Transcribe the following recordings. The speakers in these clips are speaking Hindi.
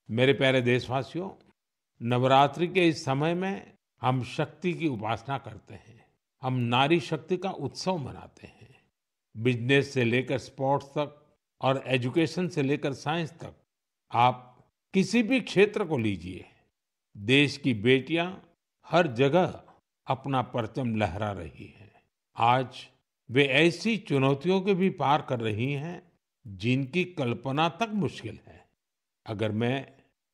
मेरे प्यारे देशवासियों, नवरात्रि के इस समय में हम शक्ति की उपासना करते हैं। हम नारी शक्ति का उत्सव मनाते हैं। बिजनेस से लेकर स्पोर्ट्स तक और एजुकेशन से लेकर साइंस तक, आप किसी भी क्षेत्र को लीजिए, देश की बेटियां हर जगह अपना परचम लहरा रही हैं। आज वे ऐसी चुनौतियों के भी पार कर रही हैं जिनकी कल्पना तक मुश्किल है। अगर मैं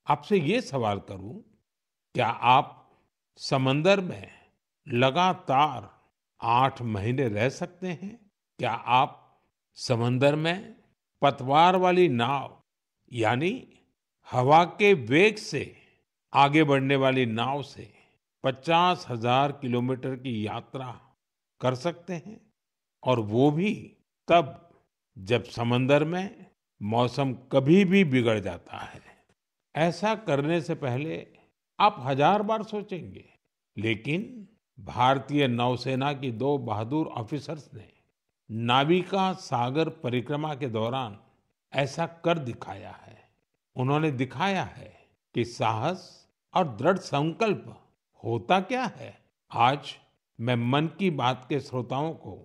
आपसे ये सवाल करूं, क्या आप समंदर में लगातार 8 महीने रह सकते हैं? क्या आप समंदर में पतवार वाली नाव यानी हवा के वेग से आगे बढ़ने वाली नाव से 50,000 किलोमीटर की यात्रा कर सकते हैं? और वो भी तब जब समंदर में मौसम कभी भी बिगड़ जाता है। ऐसा करने से पहले आप हजार बार सोचेंगे, लेकिन भारतीय नौसेना की दो बहादुर ऑफिसर्स ने नाविका सागर परिक्रमा के दौरान ऐसा कर दिखाया है। उन्होंने दिखाया है कि साहस और दृढ़ संकल्प होता क्या है। आज मैं मन की बात के श्रोताओं को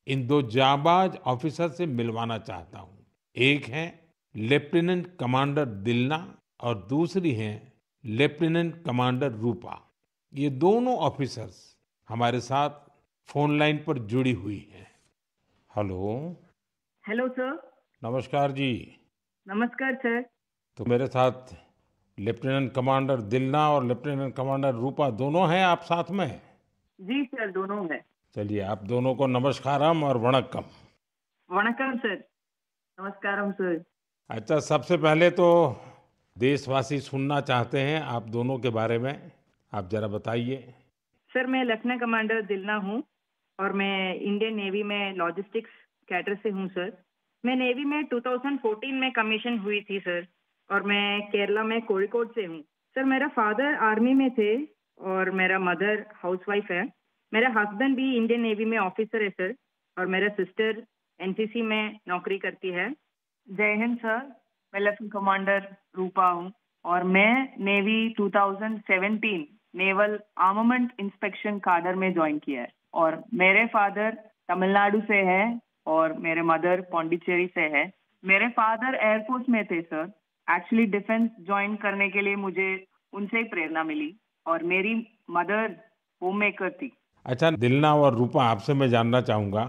इन दो जाबाज ऑफिसर से मिलवाना चाहता हूँ। एक है लेफ्टिनेंट कमांडर दिलना और दूसरी हैं लेफ्टिनेंट कमांडर रूपा। ये दोनों ऑफिसर्स हमारे साथ फोन लाइन पर जुड़ी हुई हैं। हेलो। Hello sir. नमस्कार जी। नमस्कार सर। तो मेरे साथ लेफ्टिनेंट कमांडर दिलना और लेफ्टिनेंट कमांडर रूपा दोनों हैं आप साथ में? जी सर, दोनों है। चलिए, आप दोनों को नमस्कारम और वणक्कम। वणक्कम सर। नमस्कारम सर। अच्छा, सबसे पहले तो देशवासी सुनना चाहते हैं आप दोनों के बारे में। आप जरा बताइए। सर, मैं लेफ्टिनेंट कमांडर दिलना हूँ और मैं इंडियन नेवी में लॉजिस्टिक्स कैडर से हूँ सर। मैं नेवी में 2014 में कमीशन हुई थी सर, और मैं केरला में कोझिकोड से हूँ। सर, मेरा फादर आर्मी में थे और मेरा मदर हाउसवाइफ है। मेरा हस्बैंड भी इंडियन नेवी में ऑफिसर है सर, और मेरा सिस्टर एनसीसी में नौकरी करती है। जय हिंद सर। मैं लेफ्टिनेंट कमांडर रूपा हूँ और मैं navy 2017 naval armament inspection cadre में ज्वाइन किया है। और मेरे फादर तमिलनाडु से है और मेरे मदर पौंडीचेरी से है। मेरे फादर एयरफोर्स में थे सर। एक्चुअली डिफेंस ज्वाइन करने के लिए मुझे उनसे ही प्रेरणा मिली, और मेरी मदर होम मेकर थी। अच्छा दिलना और रूपा, आपसे मैं जानना चाहूंगा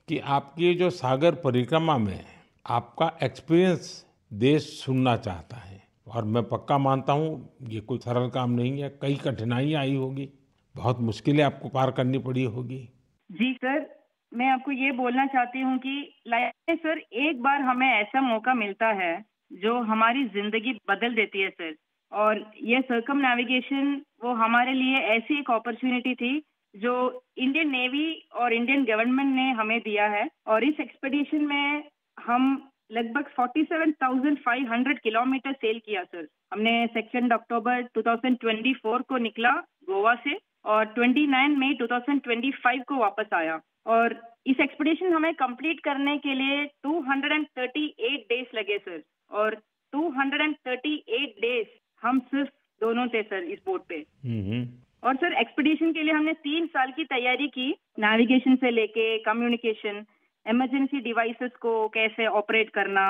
कि आपकी जो सागर परिक्रमा में आपका एक्सपीरियंस देश सुनना चाहता है। और मैं पक्का मानता हूँ ये कोई सरल काम नहीं है, कई कठिनाइयाँ आई होगी, बहुत मुश्किलें आपको पार करनी पड़ी होगी। जी सर, मैं आपको ये बोलना चाहती हूँ कि लाइफ में सर एक बार हमें ऐसा मौका मिलता है जो हमारी जिंदगी बदल देती है सर। और ये सर्कम नेविगेशन वो हमारे लिए ऐसी एक अपॉर्चुनिटी थी जो इंडियन नेवी और इंडियन गवर्नमेंट ने हमें दिया है। और इस एक्सपेडिशन में हम लगभग 47,500 किलोमीटर सेल किया सर। हमने 2 अक्टूबर 2024 को निकला गोवा से, और 29 मई 2025 को वापस आया। और इस एक्सपेडिशन हमें कंप्लीट करने के लिए 238 डेज लगे सर। और 238 डेज हम सिर्फ दोनों थे सर इस बोट पे। और सर, एक्सपेडिशन के लिए हमने 3 साल की तैयारी की, नेविगेशन से लेके कम्युनिकेशन, इमरजेंसी डिवाइसेस को कैसे ऑपरेट करना,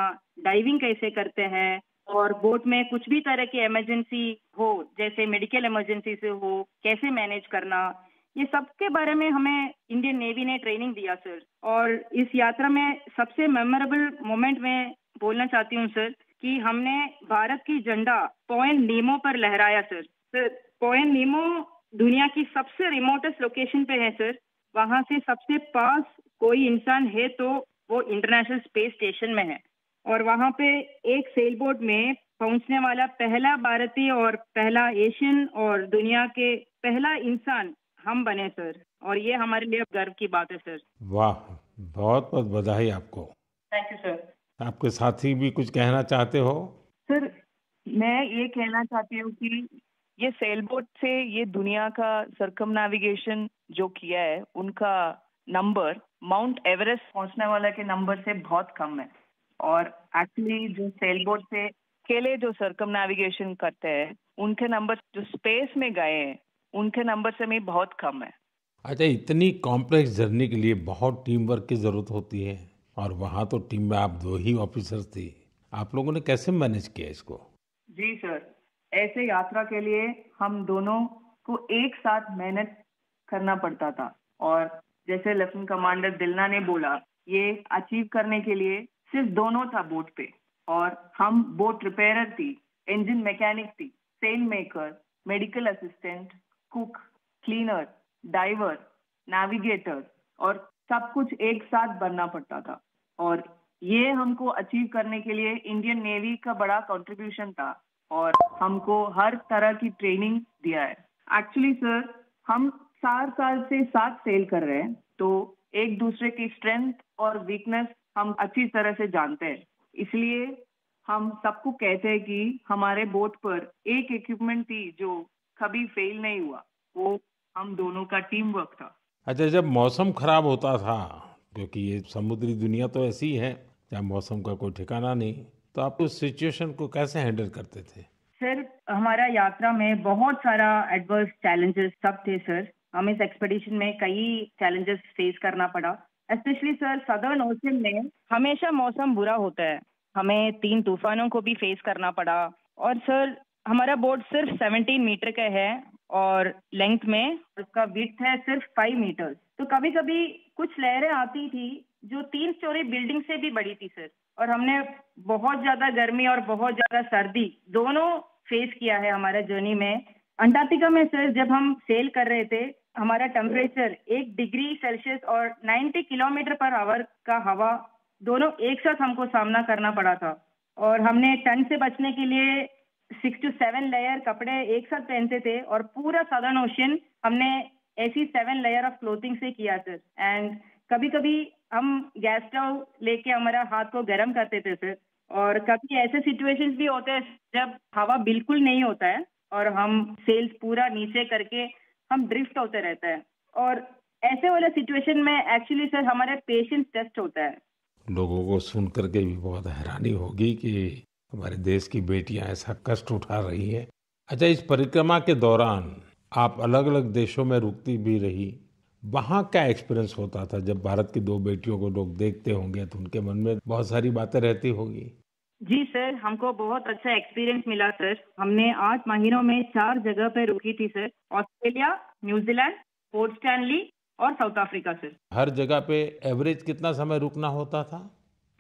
डाइविंग कैसे करते हैं, और बोट में कुछ भी तरह की इमरजेंसी हो, जैसे मेडिकल इमरजेंसी से हो, कैसे मैनेज करना, ये सब के बारे में हमें इंडियन नेवी ने ट्रेनिंग दिया सर। और इस यात्रा में सबसे मेमोरेबल मोमेंट में बोलना चाहती हूँ सर कि हमने भारत की झंडा पॉइंट नीमो पर लहराया सर। सर, पॉइंट नीमो दुनिया की सबसे रिमोटेस्ट लोकेशन पे है सर। वहाँ से सबसे पास कोई इंसान है तो वो इंटरनेशनल स्पेस स्टेशन में है। और वहाँ पे एक सेल बोट में पहुंचने वाला पहला भारतीय और पहला एशियन और दुनिया के पहला इंसान हम बने सर। और ये हमारे लिए गर्व की बात है सर। वाह, बहुत बहुत बधाई आपको। Thank you sir. आपके साथी भी कुछ कहना चाहते हो? सर, मैं ये कहना चाहती हूँ कि ये सेल बोट से ये दुनिया का सर्कम नेविगेशन जो किया है, उनका नंबर माउंट एवरेस्ट पहुंचने वाला के नंबर से बहुत कम है। और एक्चुअली जो सेल बोट से अकेले जो सर्कम नेविगेशन करते हैं उनके नंबर जो स्पेस में गए हैं उनके नंबर से भी बहुत कम है। अच्छा, इतनी कॉम्प्लेक्स जर्नी के लिए बहुत टीम वर्क की जरूरत होती है और वहाँ तो टीम में आप 2 ही ऑफिसर्स थे। आप लोगों ने कैसे मैनेज किया इसको? जी सर, ऐसे यात्रा के लिए हम दोनों को एक साथ मेहनत करना पड़ता था और जैसे लेफ्टिनेंट कमांडर दिलना ने बोला, ये अचीव करने के लिए सिर्फ दोनों था बोट पे और हम बोट रिपेयरर थी, इंजन मैकेनिक थी, sail maker, medical assistant, cook, cleaner, diver, navigator और सब कुछ एक साथ बनना पड़ता था और ये हमको अचीव करने के लिए इंडियन नेवी का बड़ा कंट्रीब्यूशन था और हमको हर तरह की ट्रेनिंग दिया है। एक्चुअली सर, हम 4 साल से साथ सेल कर रहे हैं तो एक दूसरे की स्ट्रेंथ और वीकनेस हम अच्छी तरह से जानते हैं, इसलिए हम सबको कहते हैं कि हमारे बोट पर एक इक्विपमेंट थी जो कभी फेल नहीं हुआ, वो हम दोनों का टीम वर्क था। अच्छा, जब मौसम खराब होता था, क्योंकि ये समुद्री दुनिया तो ऐसी ही है, जहाँ मौसम का कोई ठिकाना नहीं, तो आप उस सिचुएशन को कैसे हैंडल करते थे? सर, हमारा यात्रा में बहुत सारा एडवर्स चैलेंजेस सब थे सर। हम इस एक्सपेडिशन में कई चैलेंजेस फेस करना पड़ा। स्पेशली सर, सदर्न ओशन में हमेशा मौसम बुरा होता है। हमें 3 तूफानों को भी फेस करना पड़ा और सर, हमारा बोट सिर्फ 17 मीटर का है और लेंथ में उसका विड्थ है सिर्फ 5 मीटर। तो कभी कभी कुछ लहरें आती थी जो 3 स्टोरी बिल्डिंग से भी बड़ी थी सर, और हमने बहुत ज्यादा गर्मी और बहुत ज्यादा सर्दी दोनों फेस किया है हमारे जर्नी में। अंटार्कटिका में सर, जब हम सेल कर रहे थे, हमारा टेम्परेचर 1 डिग्री सेल्सियस और 90 किलोमीटर पर आवर का हवा दोनों एक साथ हमको सामना करना पड़ा था और हमने ठंड से बचने के लिए 6 to 7 लेयर कपड़े एक साथ पहनते थे और पूरा सदर्न ओशन हमने ऐसी 7 लेयर ऑफ क्लोथिंग से किया सर। एंड कभी कभी हम गैस स्टोव लेके हमारा हाथ को गर्म करते थे सर, और कभी ऐसे सिचुएशंस भी होते हैं जब हवा बिल्कुल नहीं होता है और हम सेल्स पूरा नीचे करके हम ड्रिफ्ट होते रहते हैं, और ऐसे वाले सिचुएशन में एक्चुअली सर हमारे पेशेंस टेस्ट होता है। लोगों को सुन करके भी बहुत हैरानी होगी कि हमारे देश की बेटियां ऐसा कष्ट उठा रही हैं। अच्छा, इस परिक्रमा के दौरान आप अलग-अलग देशों में रुकती भी रही। वहाँ क्या एक्सपीरियंस होता था? जब भारत की 2 बेटियों को लोग देखते होंगे तो उनके मन में बहुत सारी बातें रहती होगी। जी सर, हमको बहुत अच्छा एक्सपीरियंस मिला सर। हमने 8 महीनों में 4 जगह पे रुकी थी sir. Australia, New Zealand, port Stanley और साउथ अफ्रीका सर। हर जगह पे एवरेज कितना समय रुकना होता था?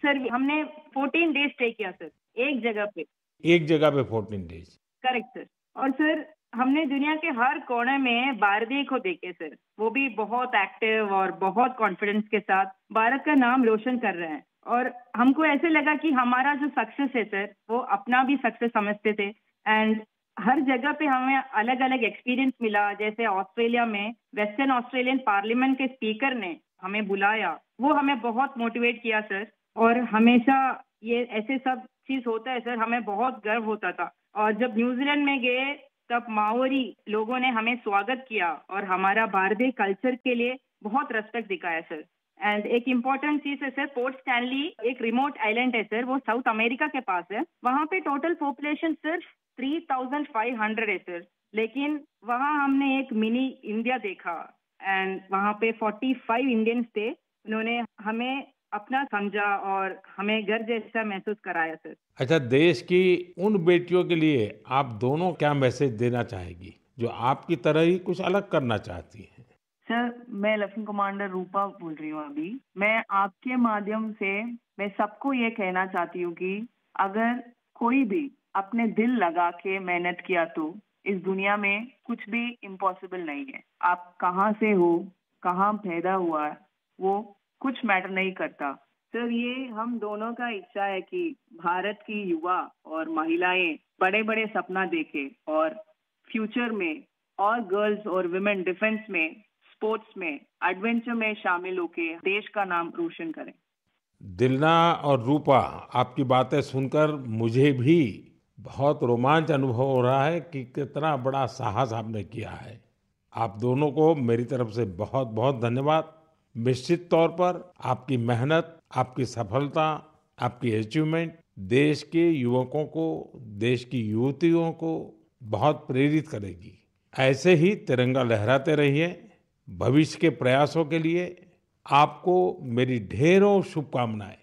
सर, हमने 14 डेज स्टे किया सर, एक जगह पे। एक जगह पे 14 डेज। Correct sir. और सर, हमने दुनिया के हर कोने में भारतीय को देखे सर, वो भी बहुत एक्टिव और बहुत कॉन्फिडेंस के साथ भारत का नाम रोशन कर रहे हैं, और हमको ऐसे लगा कि हमारा जो सक्सेस है सर, वो अपना भी सक्सेस समझते थे। एंड हर जगह पे हमें अलग अलग एक्सपीरियंस मिला। जैसे ऑस्ट्रेलिया में वेस्टर्न ऑस्ट्रेलियन पार्लियामेंट के स्पीकर ने हमें बुलाया, वो हमें बहुत मोटिवेट किया सर, और हमेशा ये ऐसे सब चीज होता है सर, हमें बहुत गर्व होता था। और जब न्यूजीलैंड में गए तब माओरी लोगों ने हमें स्वागत किया और हमारा भारतीय कल्चर के लिए बहुत रेस्पेक्ट दिखाया सर। एंड एक इम्पोर्टेंट चीज है सर, पोर्ट स्टैनली एक रिमोट आइलैंड है सर, वो साउथ अमेरिका के पास है। वहाँ पे टोटल पॉपुलेशन सिर्फ 3500 है सर, लेकिन वहाँ हमने एक मिनी इंडिया देखा एंड वहाँ पे 45 इंडियंस थे। उन्होंने हमें अपना समझा और हमें घर जैसा महसूस कराया सर। अच्छा, देश की उन बेटियों के लिए आप दोनों क्या मैसेज देना चाहेगी जो आपकी तरह ही कुछ अलग करना चाहती हैं? सर, मैं लेफ्टिनेंट कमांडर रूपा बोल रही हूँ अभी। मैं आपके माध्यम से मैं सबको ये कहना चाहती हूँ कि अगर कोई भी अपने दिल लगा के मेहनत किया तो इस दुनिया में कुछ भी इम्पॉसिबल नहीं है। आप कहाँ से हो, कहाँ पैदा हुआ है, वो कुछ मैटर नहीं करता। सर, ये हम दोनों का इच्छा है कि भारत की युवा और महिलाएं बड़े बड़े सपना देखें और फ्यूचर में और गर्ल्स और विमेन डिफेंस में, स्पोर्ट्स में, एडवेंचर में शामिल होकर देश का नाम रोशन करें। दिलना और रूपा, आपकी बातें सुनकर मुझे भी बहुत रोमांच अनुभव हो रहा है कि कितना बड़ा साहस आपने किया है। आप दोनों को मेरी तरफ से बहुत बहुत धन्यवाद। निश्चित तौर पर आपकी मेहनत, आपकी सफलता, आपकी अचीवमेंट देश के युवकों को, देश की युवतियों को बहुत प्रेरित करेगी। ऐसे ही तिरंगा लहराते रहिए। भविष्य के प्रयासों के लिए आपको मेरी ढेरों शुभकामनाएं।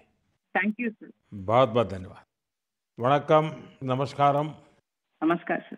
Thank you sir. बहुत बहुत धन्यवाद। वणक्कम, नमस्कारम। नमस्कार सर।